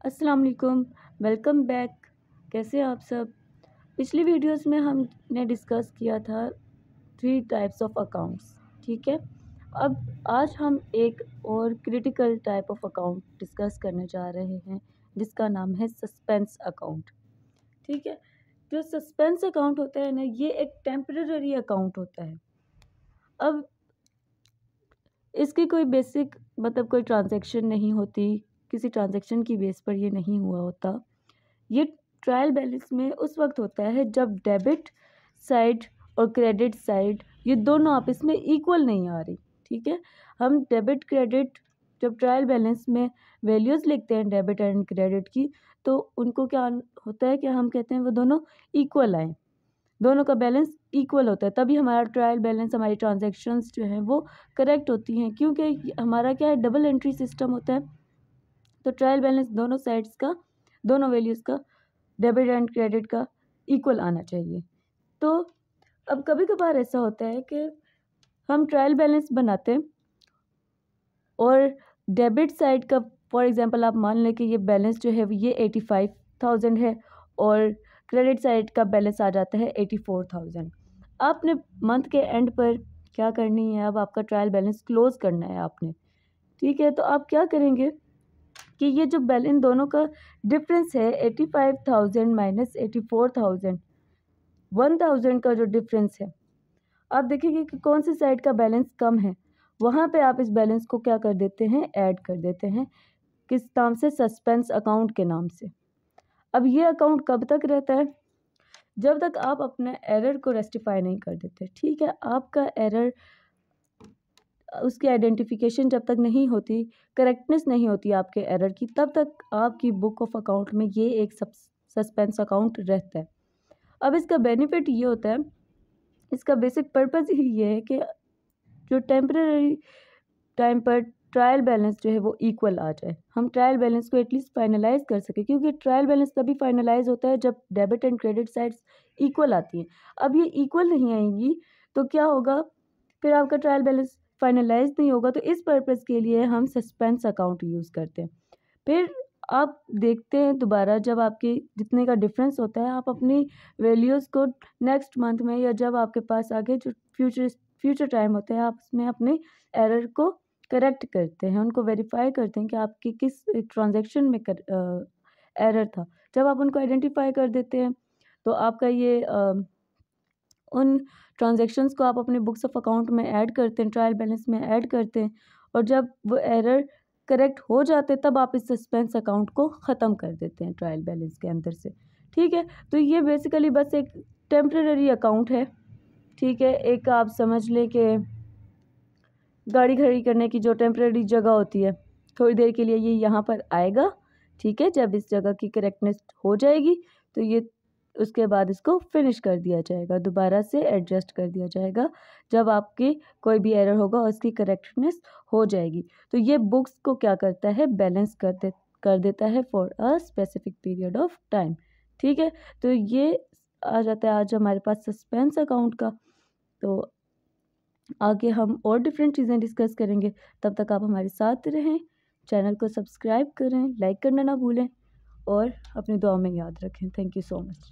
अस्सलाम वालेकुम, welcome back. कैसे हैं आप सब। पिछली वीडियोस में हमने डिस्कस किया था 3 टाइप्स ऑफ अकाउंट्स, ठीक है। अब आज हम एक और critical type of account discuss करने जा रहे हैं जिसका नाम है सस्पेंस अकाउंट, ठीक है। जो सस्पेंस अकाउंट होता है ना, ये एक टेम्पररी अकाउंट होता है। अब इसकी कोई बेसिक कोई ट्रांजैक्शन नहीं होती, किसी ट्रांजैक्शन की बेस पर ये नहीं हुआ होता। ये ट्रायल बैलेंस में उस वक्त होता है जब डेबिट साइड और क्रेडिट साइड ये दोनों आपस में इक्वल नहीं आ रही, ठीक है। हम डेबिट क्रेडिट जब ट्रायल बैलेंस में वैल्यूज़ लिखते हैं डेबिट एंड क्रेडिट की, तो उनको क्या होता है कि हम कहते हैं वो दोनों इक्वल आए, दोनों का बैलेंस इक्वल होता है, तभी हमारा ट्रायल बैलेंस, हमारी ट्रांजैक्शंस जो हैं वो करेक्ट होती हैं, क्योंकि हमारा क्या है, डबल एंट्री सिस्टम होता है। तो ट्रायल बैलेंस दोनों साइड्स का, दोनों वैल्यूज़ का, डेबिट एंड क्रेडिट का इक्वल आना चाहिए। तो अब कभी कभार ऐसा होता है कि हम ट्रायल बैलेंस बनाते हैं और डेबिट साइड का, फॉर एग्जांपल आप मान लें कि ये बैलेंस जो है ये 85,000 है और क्रेडिट साइड का बैलेंस आ जाता है 84,000। आपने मंथ के एंड पर क्या करनी है, अब आपका ट्रायल बैलेंस क्लोज करना है आपने, ठीक है। तो आप क्या करेंगे कि ये जो बैलेंस दोनों का डिफरेंस है 85,000 माइनस 84,000, 1,000 का जो डिफरेंस है, आप देखेंगे कि कौन सी साइड का बैलेंस कम है, वहाँ पे आप इस बैलेंस को क्या कर देते हैं, ऐड कर देते हैं। किस नाम से? सस्पेंस अकाउंट के नाम से। अब ये अकाउंट कब तक रहता है? जब तक आप अपने एरर को रेक्टिफाई नहीं कर देते, ठीक है। आपका एरर, उसकी आइडेंटिफिकेशन जब तक नहीं होती, करेक्टनेस नहीं होती आपके एरर की, तब तक आपकी बुक ऑफ अकाउंट में ये एक सस्पेंस अकाउंट रहता है। अब इसका बेनिफिट ये होता है, इसका बेसिक पर्पज़ ही ये है कि जो टेम्पररी टाइम पर ट्रायल बैलेंस जो है वो इक्वल आ जाए, हम ट्रायल बैलेंस को एटलीस्ट फाइनलाइज कर सकें, क्योंकि ट्रायल बैलेंस तभी फाइनलाइज होता है जब debit and credit sides equal आती हैं। अब ये इक्वल नहीं आएंगी तो क्या होगा, फिर आपका ट्रायल बैलेंस फाइनलाइज नहीं होगा। तो इस पर्पज़ के लिए हम सस्पेंस अकाउंट यूज़ करते हैं। फिर आप देखते हैं दोबारा, जब आपके जितने का डिफरेंस होता है, आप अपनी वैल्यूज़ को नेक्स्ट मंथ में या जब आपके पास आगे जो फ्यूचर टाइम होता है, आप उसमें अपने एरर को करेक्ट करते हैं, उनको वेरीफाई करते हैं कि आपकी किस ट्रांजैक्शन में एरर था। जब आप उनको आइडेंटिफाई कर देते हैं तो आपका ये उन ट्रांजैक्शंस को आप अपने बुक्स ऑफ अकाउंट में ऐड करते हैं, ट्रायल बैलेंस में ऐड करते हैं, और जब वो एरर करेक्ट हो जाते तब आप इस सस्पेंस अकाउंट को ख़त्म कर देते हैं ट्रायल बैलेंस के अंदर से, ठीक है। तो ये बेसिकली बस एक टेम्पररी अकाउंट है, ठीक है। एक आप समझ लें कि गाड़ी खड़ी करने की जो टेम्पररी जगह होती है, थोड़ी देर के लिए ये यहाँ पर आएगा, ठीक है। जब इस जगह की करेक्टनेस हो जाएगी तो ये उसके बाद इसको फिनिश कर दिया जाएगा, दोबारा से एडजस्ट कर दिया जाएगा जब आपकी कोई भी एरर होगा और इसकी करेक्टनेस हो जाएगी। तो ये बुक्स को क्या करता है, बैलेंस कर देता है for a specific period of time, ठीक है। तो ये आ जाता है आज हमारे पास सस्पेंस अकाउंट का। तो आगे हम और डिफरेंट चीज़ें डिस्कस करेंगे, तब तक आप हमारे साथ रहें, चैनल को सब्सक्राइब करें, लाइक करना ना भूलें और अपनी दुआ में याद रखें। Thank you so much.